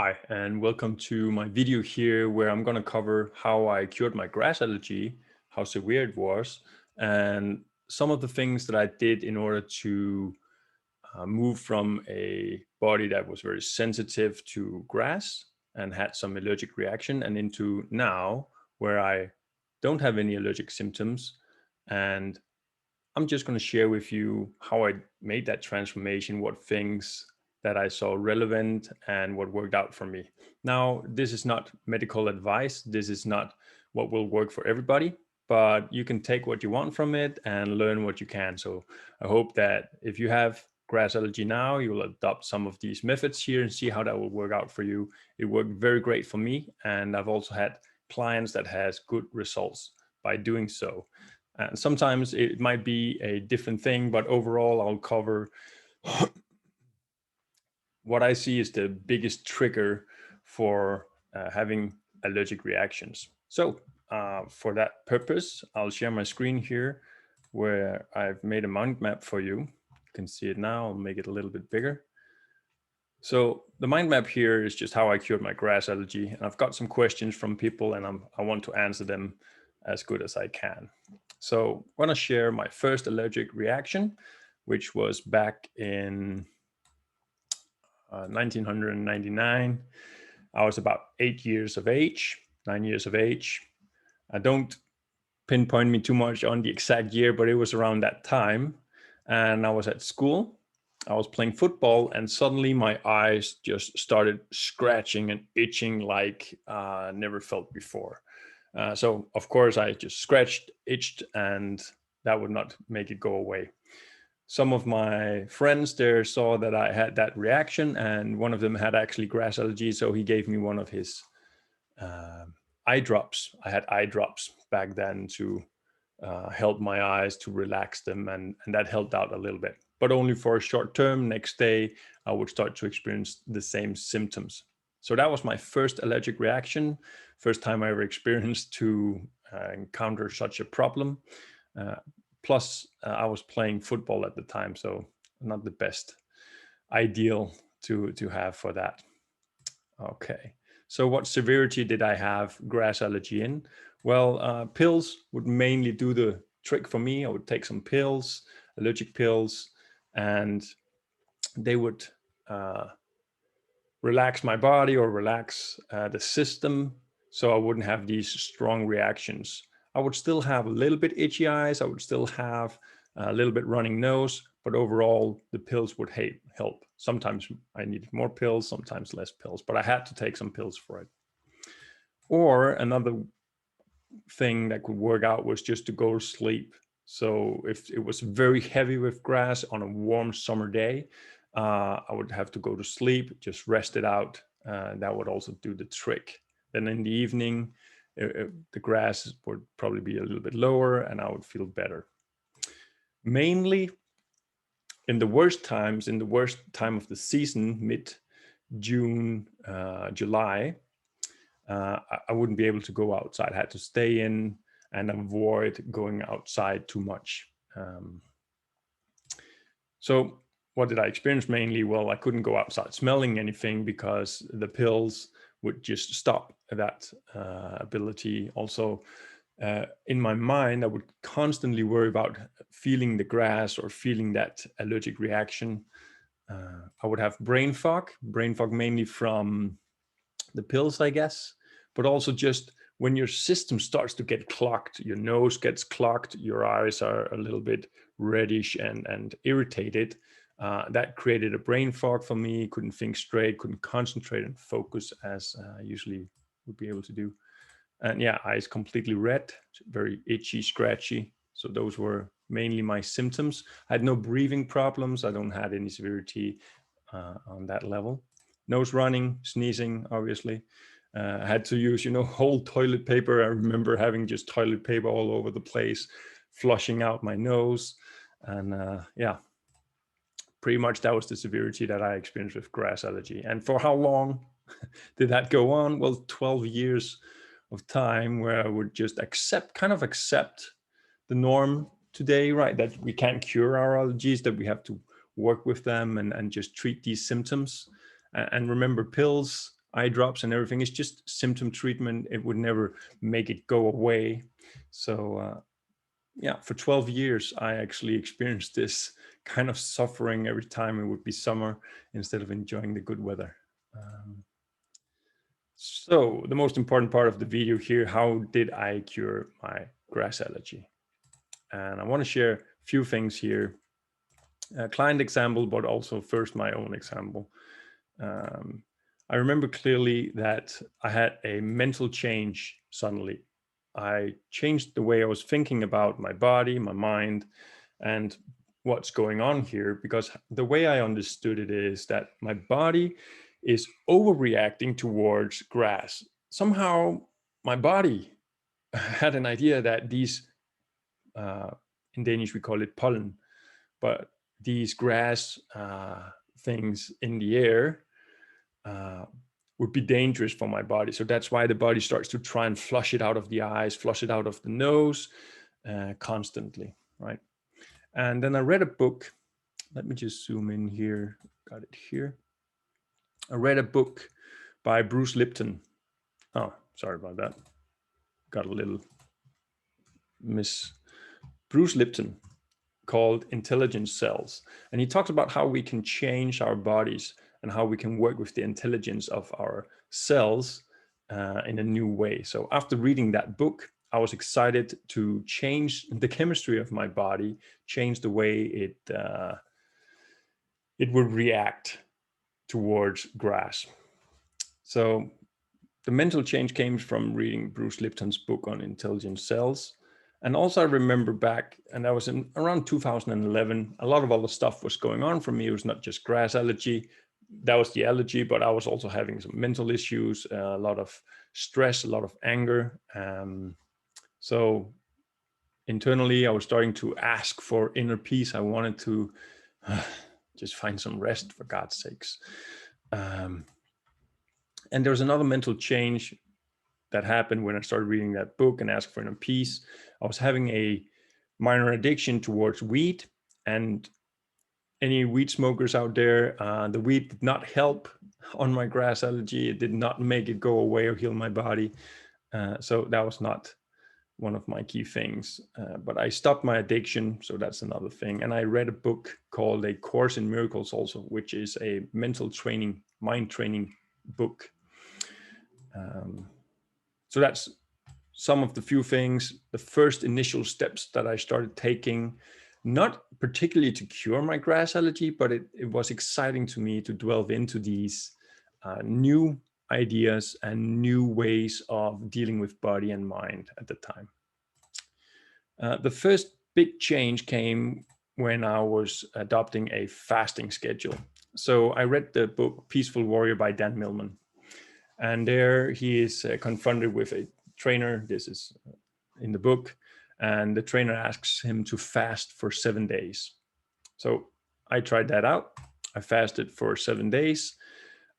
Hi, and welcome to my video here where I'm going to cover how I cured my grass allergy, how severe it was, and some of the things that I did in order to move from a body that was very sensitive to grass and had some allergic reaction and into now where I don't have any allergic symptoms. And I'm just going to share with you how I made that transformation, what things that I saw relevant and what worked out for me. Now, this is not medical advice. This is not what will work for everybody, but you can take what you want from it and learn what you can. So I hope that if you have grass allergy now, you will adopt some of these methods here and see how that will work out for you. It worked very great for me. And I've also had clients that has good results by doing so. And sometimes it might be a different thing, but overall, I'll cover what I see is the biggest trigger for having allergic reactions. So, for that purpose, I'll share my screen here where I've made a mind map for you. You can see it now. I'll make it a little bit bigger. So the mind map here is just how I cured my grass allergy. And I've got some questions from people and I want to answer them as good as I can. So I want to share my first allergic reaction, which was back in 1999. I was about 8 years of age, 9 years of age. I don't pinpoint me too much on the exact year, but it was around that time. And I was at school. I was playing football, and suddenly my eyes just started scratching and itching like never felt before. So, of course, I just scratched, itched, and that would not make it go away. Some of my friends there saw that I had that reaction, and one of them had actually grass allergy. So he gave me one of his um eye drops. I had eye drops back then to help my eyes to relax them, and that helped out a little bit, but only for a short term. Next day, I would start to experience the same symptoms. So that was my first allergic reaction, first time I ever experienced to encounter such a problem. Uh, Plus, I was playing football at the time, so not the best ideal to have for that. Okay. So what severity did I have grass allergy in? Well, pills would mainly do the trick for me. I would take some pills, allergic pills, and they would uh, relax my body or relax the system so I wouldn't have these strong reactions. I would still have a little bit itchy eyes. I would still have a little bit running nose, but overall the pills would help. Sometimes I needed more pills, sometimes less pills, but I had to take some pills for it. Or another thing that could work out was just to go to sleep. So if it was very heavy with grass on a warm summer day, I would have to go to sleep, just rest it out. That would also do the trick. Then in the evening, the grass would probably be a little bit lower and I would feel better. Mainly in the worst times, in the worst time of the season, mid June, July, I wouldn't be able to go outside. I had to stay in and avoid going outside too much. So what did I experience mainly? Well, I couldn't go outside smelling anything because the pills would just stop that ability. Also, in my mind, I would constantly worry about feeling the grass or feeling that allergic reaction. I would have brain fog mainly from the pills, I guess, but also just when your system starts to get clogged, your nose gets clogged, your eyes are a little bit reddish and irritated. That created a brain fog for me. Couldn't think straight, couldn't concentrate and focus as I usually would be able to do. And yeah, eyes completely red, very itchy, scratchy. So those were mainly my symptoms. I had no breathing problems. I don't had any severity on that level. Nose running, sneezing, obviously. I had to use, whole toilet paper. I remember having just toilet paper all over the place, flushing out my nose. And yeah, pretty much that was the severity that I experienced with grass allergy. And for how long did that go on? Well, 12 years of time where I would just accept the norm today, right? That we can't cure our allergies, that we have to work with them and just treat these symptoms. And remember, pills eye drops and everything. It's just symptom treatment. It would never make it go away. So yeah, for 12 years, I actually experienced this kind of suffering every time it would be summer instead of enjoying the good weather. So the most important part of the video here, how did I cure my grass allergy? And I want to share a few things here, a client example, but also first my own example. I remember clearly that I had a mental change suddenly. I changed the way I was thinking about my body, my mind, and what's going on here, because the way I understood it is that my body is overreacting towards grass. Somehow my body had an idea that these, in Danish we call it pollen, but these grass things in the air would be dangerous for my body. So that's why the body starts to try and flush it out of the eyes, flush it out of the nose constantly, right? And then I read a book. Let me just zoom in here. Got it here. I read a book by Bruce Lipton. Oh, sorry about that. Got a little miss. Bruce Lipton, called Intelligent Cells. And he talks about how we can change our bodies and how we can work with the intelligence of our cells in a new way. So after reading that book, I was excited to change the chemistry of my body, change the way it would react towards grass. So the mental change came from reading Bruce Lipton's book on intelligent cells. And also I remember back, and that was in around 2011, a lot of other stuff was going on for me. It was not just grass allergy. That was the allergy, but I was also having some mental issues, a lot of stress, a lot of anger. So internally, I was starting to ask for inner peace. I wanted to just find some rest, for God's sakes. And there was another mental change that happened when I started reading that book and asked for inner peace. I was having a minor addiction towards weed, and any weed smokers out there, the weed did not help on my grass allergy. It did not make it go away or heal my body. So that was not one of my key things. But I stopped my addiction, so that's another thing. And I read a book called A Course in Miracles also, which is a mental training, mind training book. So that's some of the few things, the first initial steps that I started taking, not particularly to cure my grass allergy, but it was exciting to me to delve into these new ideas and new ways of dealing with body and mind at the time. The first big change came when I was adopting a fasting schedule. So I read the book Peaceful Warrior by Dan Millman. And there he is confronted with a trainer. This is in the book. And the trainer asks him to fast for 7 days. So I tried that out. I fasted for 7 days.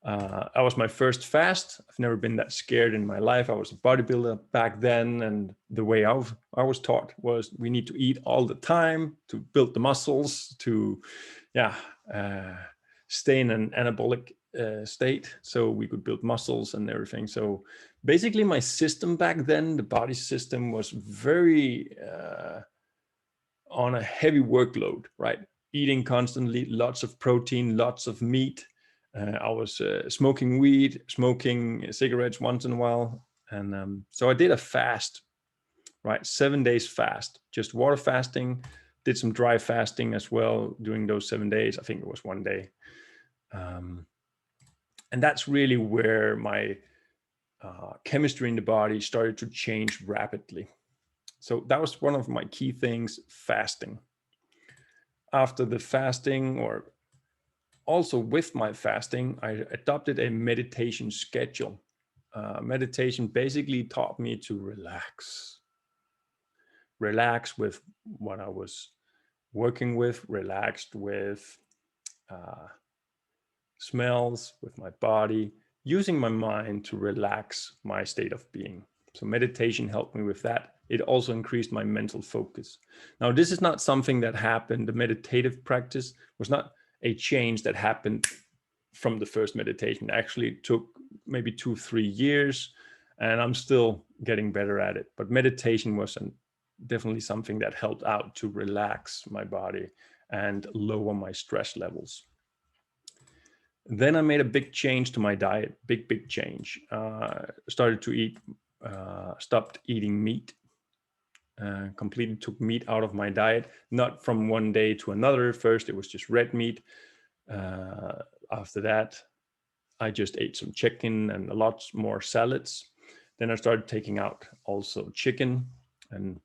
That was my first fast. I've never been that scared in my life. I was a bodybuilder back then. And the way I was taught was we need to eat all the time to build the muscles, to stay in an anabolic state so we could build muscles and everything. So basically my system back then, the body system, was very on a heavy workload, right? Eating constantly, lots of protein, lots of meat. I was smoking weed, smoking cigarettes once in a while. And so I did a fast, right? 7 days fast, just water fasting, did some dry fasting as well during those 7 days. I think it was 1 day. And that's really where my chemistry in the body started to change rapidly. So that was one of my key things, fasting. After the fasting, or also with my fasting, I adopted a meditation schedule. Meditation basically taught me to relax with what I was working with, relaxed with smells, with my body, using my mind to relax my state of being. So meditation helped me with that. It also increased my mental focus. Now, this is not something that happened. The meditative practice was not a change that happened from the first meditation. It actually took maybe 2-3 years, and I'm still getting better at it. But meditation was definitely something that helped out to relax my body and lower my stress levels. Then I made a big change to my diet, big change. Started to eat, stopped eating meat, completely took meat out of my diet, not from one day to another. First, it was just red meat. After that, I just ate some chicken and a lot more salads. Then I started taking out also chicken, and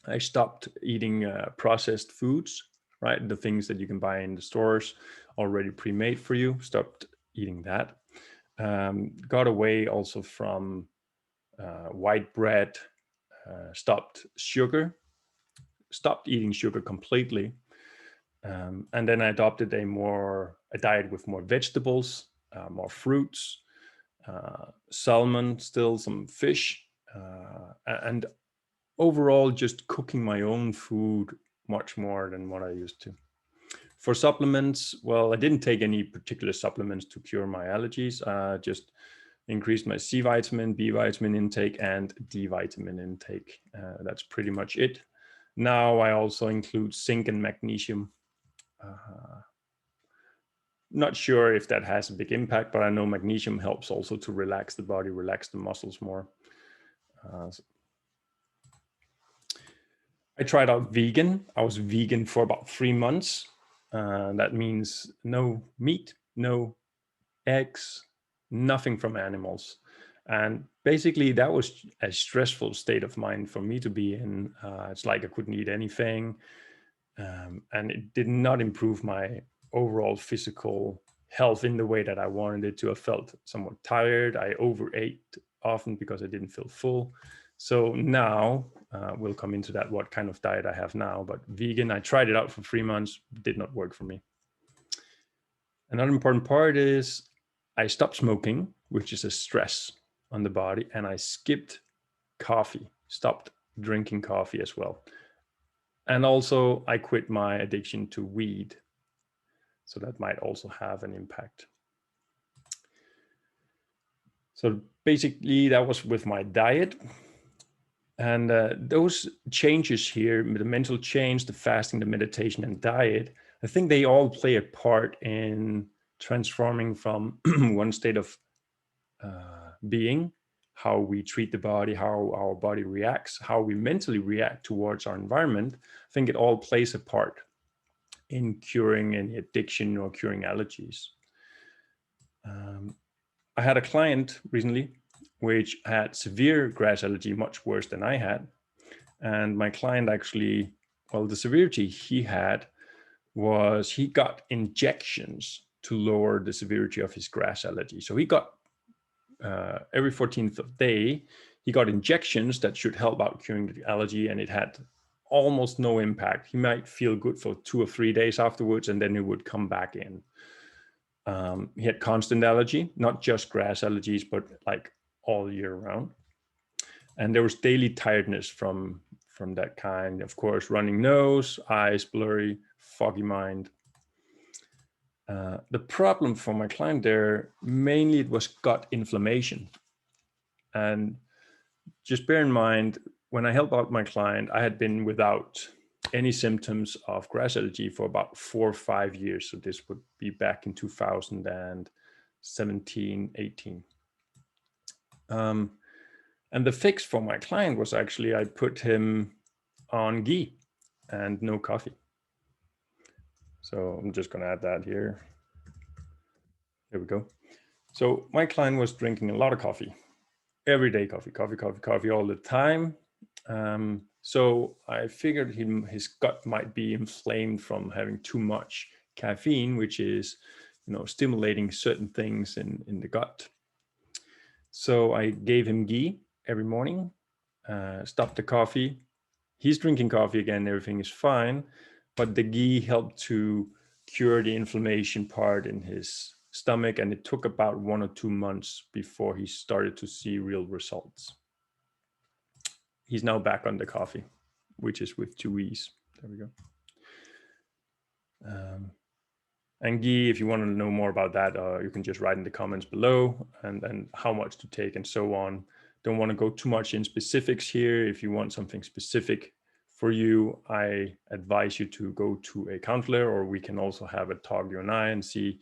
I stopped eating processed foods, right? The things that you can buy in the stores already pre-made for you. Stopped eating that. Got away also from white bread, stopped sugar, stopped eating sugar completely. And then I adopted a diet with more vegetables, more fruits, salmon, still some fish, and overall just cooking my own food much more than what I used to. For supplements, well, I didn't take any particular supplements to cure my allergies. Just increased my C vitamin, B vitamin intake, and D vitamin intake. That's pretty much it. Now I also include zinc and magnesium. Not sure if that has a big impact, but I know magnesium helps also to relax the body, relax the muscles more. I tried out vegan. I was vegan for about 3 months. That means no meat, no eggs, nothing from animals. And basically that was a stressful state of mind for me to be in. It's like I couldn't eat anything. And it did not improve my overall physical health in the way that I wanted it to. I felt somewhat tired. I overate often because I didn't feel full. So now we'll come into that, what kind of diet I have now. But vegan, I tried it out for 3 months, did not work for me. Another important part is I stopped smoking, which is a stress on the body, and I skipped coffee, stopped drinking coffee as well. And also I quit my addiction to weed. So that might also have an impact. So basically that was with my diet. And those changes here, the mental change, the fasting, the meditation, and diet, I think they all play a part in transforming from one state of being, how we treat the body, how our body reacts, how we mentally react towards our environment. I think it all plays a part in curing any addiction or curing allergies. I had a client recently which had severe grass allergy, much worse than I had. And my client actually, well, the severity he had was he got injections to lower the severity of his grass allergy. So he got every 14th of day, he got injections that should help out curing the allergy, and it had almost no impact. He might feel good for 2 or 3 days afterwards, and then it would come back in. He had constant allergy, not just grass allergies, but like all year round. And there was daily tiredness from that kind. Of course, running nose, eyes blurry, foggy mind. The problem for my client there, mainly it was gut inflammation. And just bear in mind, when I help out my client, I had been without any symptoms of grass allergy for about 4 or 5 years. So this would be back in 2017, 18. And the fix for my client was actually I put him on ghee and no coffee. So I'm just going to add that here. Here we go. So my client was drinking a lot of coffee, every day, coffee all the time. So I figured his gut might be inflamed from having too much caffeine, which is, stimulating certain things in the gut. So I gave him ghee every morning, stopped the coffee. He's drinking coffee again, everything is fine, but the ghee helped to cure the inflammation part in his stomach, and it took about 1 or 2 months before he started to see real results. He's now back on the coffee, which is with 2 E's. There we go. And Guy, if you want to know more about that, you can just write in the comments below and how much to take and so on. Don't want to go too much in specifics here. If you want something specific for you, I advise you to go to a counselor, or we can also have a talk, you and I, and see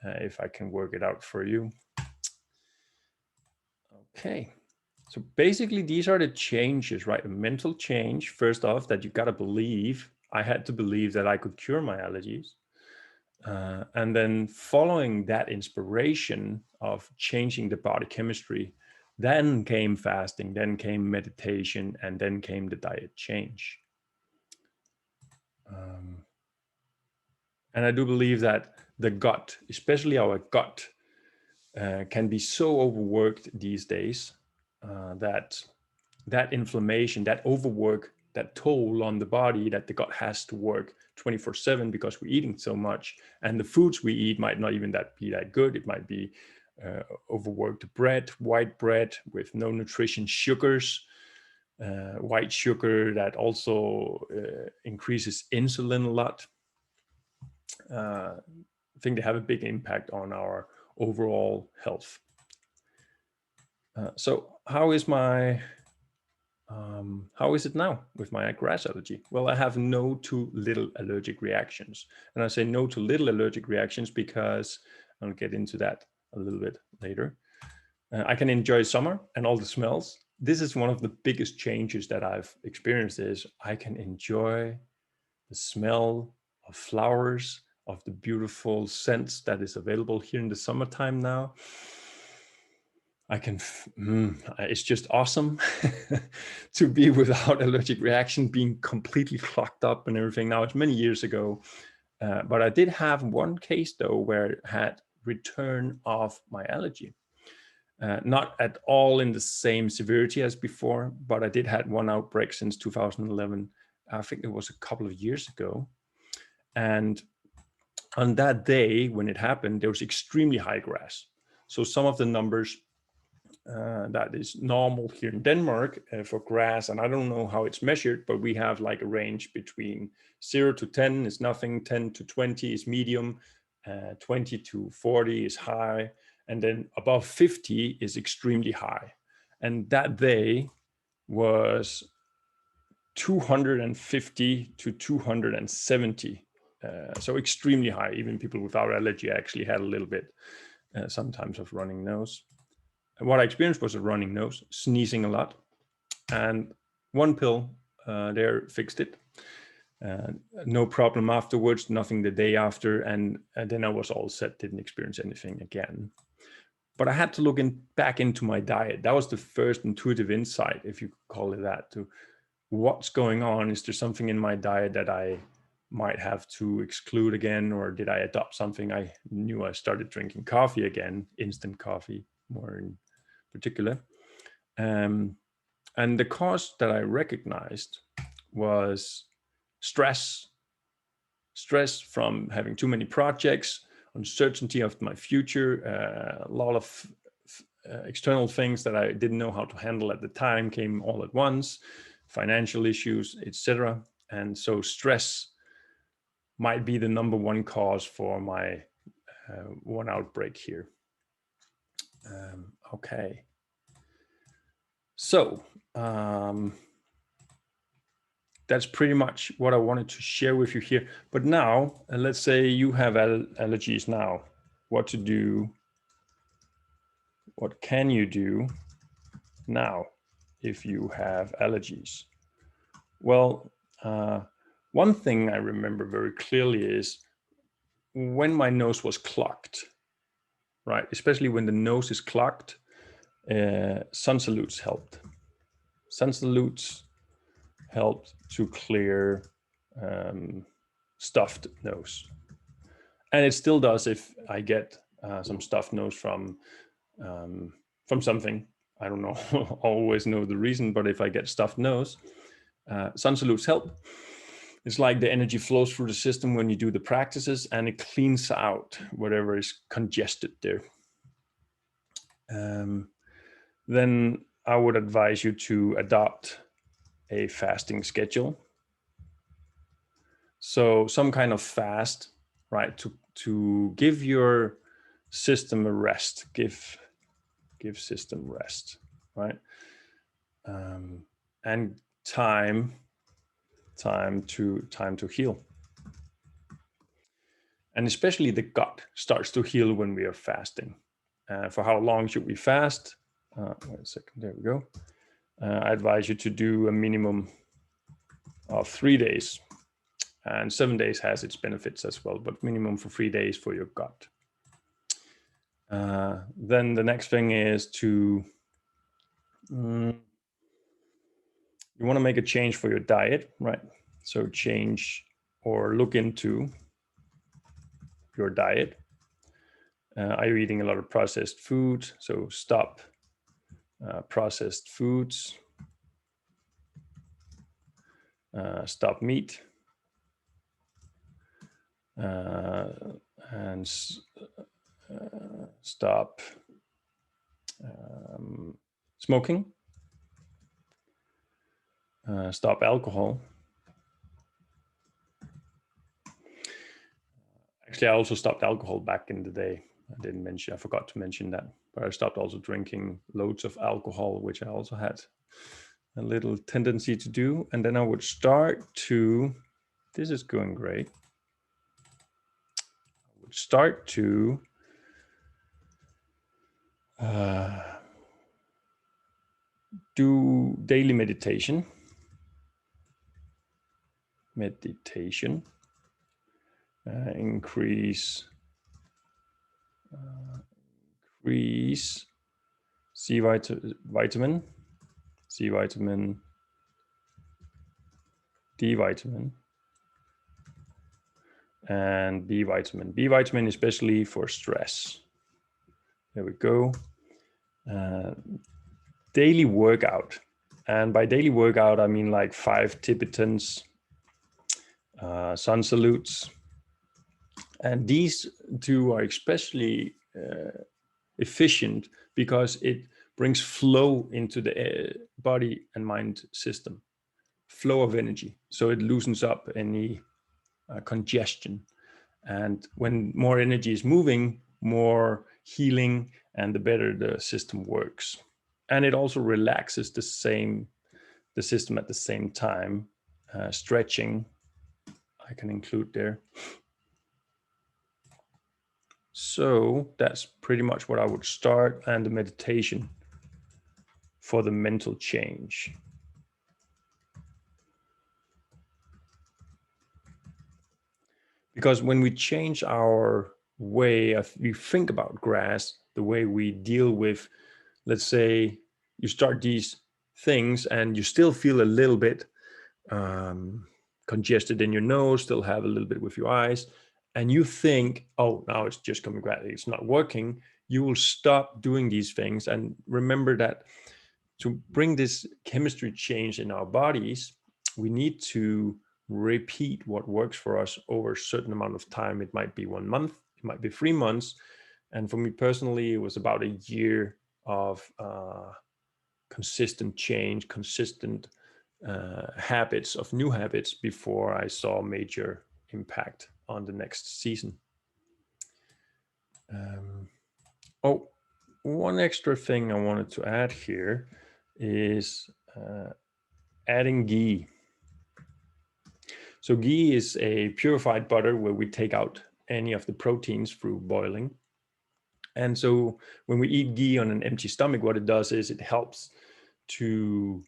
if I can work it out for you. Okay. So basically, these are the changes, right? A mental change, first off, that you got to believe. I had to believe that I could cure my allergies. And then following that inspiration of changing the body chemistry, then came fasting, then came meditation, and then came the diet change. And I do believe that the gut, especially our gut, can be so overworked these days that inflammation, that overwork, that toll on the body, that the gut has to work 24/7 because we're eating so much, and the foods we eat might not even be that good. It might be overworked bread, white bread with no nutrition, sugars, white sugar that also increases insulin a lot. I think they have a big impact on our overall health. So how is it now with my grass allergy? Well, I have no to little allergic reactions. And I say no to little allergic reactions because I'll get into that a little bit later. I can enjoy summer and all the smells. This is one of the biggest changes that I've experienced is I can enjoy the smell of flowers, of the beautiful scents that is available here in the summertime now. It's just awesome to be without allergic reaction, being completely clogged up and everything. Now, it's many years ago, but I did have one case though where I had return of my allergy. Not at all in the same severity as before, but I did had one outbreak since 2011. I think it was a couple of years ago. And on that day when it happened, there was extremely high grass. So some of the numbers that is normal here in Denmark for grass, and I don't know how it's measured, but we have like a range between 0 to 10 is nothing, 10 to 20 is medium, 20 to 40 is high, and then above 50 is extremely high. And that day was 250 to 270. So extremely high. Even people without allergy actually had a little bit sometimes of running nose. What I experienced was a running nose, sneezing a lot, and one pill there fixed it. No problem afterwards, nothing the day after, and then I was all set, didn't experience anything again. But I had to look back into my diet. That was the first intuitive insight, if you could call it that, to what's going on. Is there something in my diet that I might have to exclude again, or did I adopt something? I knew I started drinking coffee again, instant coffee more in particular. And the cause that I recognized was stress from having too many projects, uncertainty of my future, a lot of external things that I didn't know how to handle at the time came all at once, financial issues, etc. And so stress might be the number one cause for my one outbreak here. Okay. So that's pretty much what I wanted to share with you here. But now, let's say you have allergies now. What to do? What can you do now if you have allergies? Well, one thing I remember very clearly is when my nose was clogged, right? Especially when the nose is clogged, sun salutes helped. Sun salutes helped to clear stuffed nose. And it still does if I get some stuffed nose from something. I don't know, always know the reason, but if I get stuffed nose, sun salutes help. It's like the energy flows through the system when you do the practices, and it cleans out whatever is congested there. Then I would advise you to adopt a fasting schedule. So some kind of fast, right, to give your system a rest, give system rest, right? And time to heal. And especially the gut starts to heal when we are fasting. For how long should we fast? Wait a second, there we go. I advise you to do a minimum of 3 days, and 7 days has its benefits as well, but minimum for 3 days for your gut. Then the next thing is to, you want to make a change for your diet, right? So change or look into your diet. Are you eating a lot of processed food? So stop processed foods. Stop meat. And stop smoking. Stop alcohol. Actually, I also stopped alcohol back in the day. I forgot to mention that. But I stopped also drinking loads of alcohol, which I also had a little tendency to do. And then I would start to, this is going great. I would start to do daily meditation. Increase C vitamin, D vitamin, and B vitamin. B vitamin especially for stress. There we go. Daily workout. And by daily workout, I mean like 5 Tibetans, sun salutes. And these two are especially efficient because it brings flow into the body and mind system, flow of energy. So it loosens up any congestion. And when more energy is moving, more healing, and the better the system works. And it also relaxes the system at the same time. Stretching, I can include there. So that's pretty much what I would start, and the meditation for the mental change. Because when we change our way we think about grass, the way we deal with, let's say you start these things and you still feel a little bit congested in your nose, still have a little bit with your eyes, and you think, oh, now it's just coming gradually, it's not working, you will stop doing these things. And remember that to bring this chemistry change in our bodies, we need to repeat what works for us over a certain amount of time. It might be 1 month, it might be 3 months. And for me personally, it was about a year of consistent change, consistent habits, of new habits, before I saw major impact on the next season. One extra thing I wanted to add here is adding ghee. So ghee is a purified butter where we take out any of the proteins through boiling. And so when we eat ghee on an empty stomach, what it does is it helps to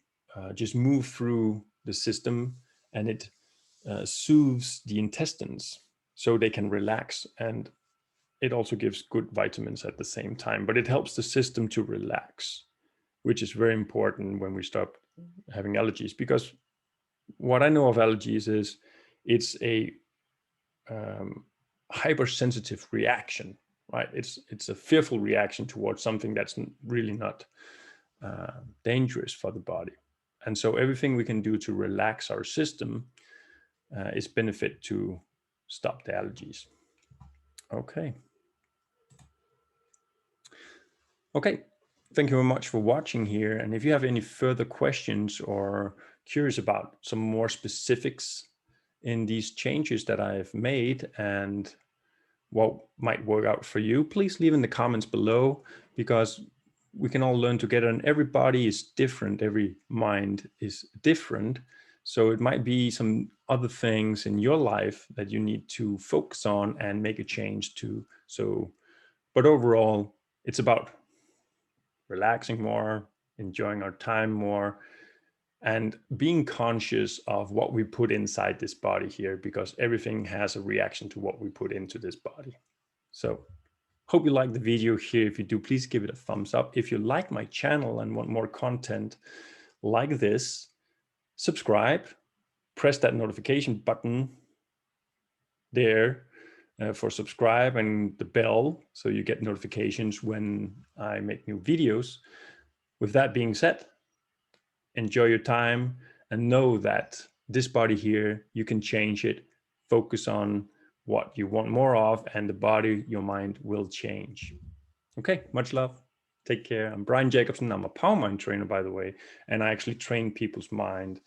just move through the system, and it soothes the intestines so they can relax. And it also gives good vitamins at the same time, but it helps the system to relax, which is very important when we start having allergies. Because what I know of allergies is it's a hypersensitive reaction, right? It's a fearful reaction towards something that's really not dangerous for the body. And so everything we can do to relax our system is benefit to stop the allergies. Okay. Thank you very much for watching here. And if you have any further questions or curious about some more specifics in these changes that I've made and what might work out for you, please leave in the comments below, because we can all learn together, and everybody is different. Every mind is different. So it might be some other things in your life that you need to focus on and make a change to. So, but overall, it's about relaxing more, enjoying our time more, and being conscious of what we put inside this body here, because everything has a reaction to what we put into this body. So hope you like the video here. If you do, please give it a thumbs up. If you like my channel and want more content like this, subscribe, press that notification button there for subscribe, and the bell so you get notifications when I make new videos. With that being said, enjoy your time and know that this body here, you can change it. Focus on what you want more of, and the body, your mind will change. Okay, much love. Take care. I'm Brian Jacobson. I'm a Power Mind trainer, by the way, and I actually train people's mind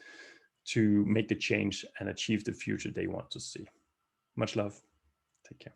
to make the change and achieve the future they want to see. Much love. Take care.